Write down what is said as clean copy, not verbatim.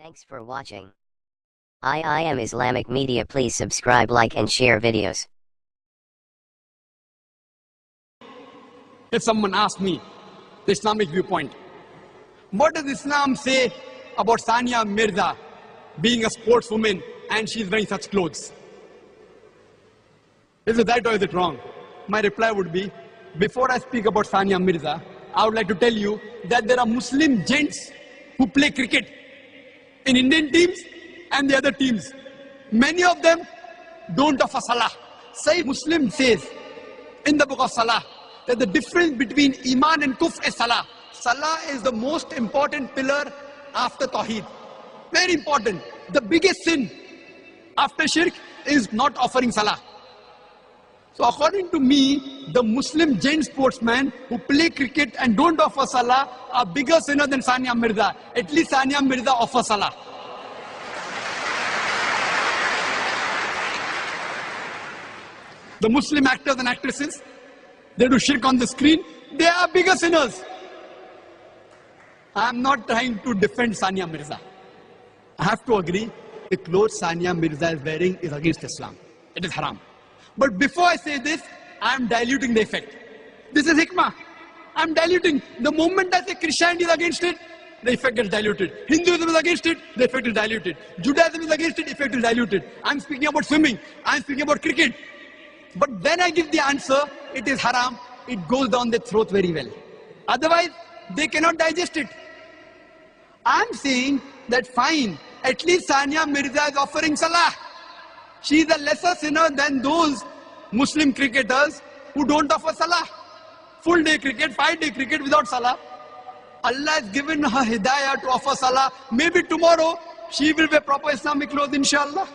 Thanks for watching. I am Islamic Media. Please subscribe, like and share videos. If someone asks me the Islamic viewpoint, what does Islam say about Sania Mirza being a sportswoman and she's wearing such clothes? Is it right or is it wrong? My reply would be, before I speak about Sania Mirza, I would like to tell you that there are Muslim gents who play cricket in Indian teams and the other teams. Many of them don't offer salah. Sahih Muslim says in the book of Salah that the difference between Iman and Kufr is Salah. Salah is the most important pillar after Tawheed. Very important. The biggest sin after Shirk is not offering Salah. So according to me, the Muslim gent sportsmen who play cricket and don't offer Salah are bigger sinner than Sania Mirza. At least Sania Mirza offers Salah. The Muslim actors and actresses, they do shirk on the screen, they are bigger sinners. I am not trying to defend Sania Mirza. I have to agree, the clothes Sania Mirza is wearing is against Islam. It is haram. But before I say this, I am diluting the effect. This is hikmah. I am diluting. The moment I say Christianity is against it, the effect gets diluted. Hinduism is against it, the effect is diluted. Judaism is against it, the effect is diluted. I am speaking about swimming. I am speaking about cricket. But when I give the answer, it is haram, it goes down their throat very well. Otherwise, they cannot digest it. I am saying that fine, at least Sania Mirza is offering Salah. She is a lesser sinner than those Muslim cricketers who don't offer Salah. Full day cricket, 5-day cricket without Salah. Allah has given her hidayah to offer Salah. Maybe tomorrow she will wear proper Islamic clothes, inshallah.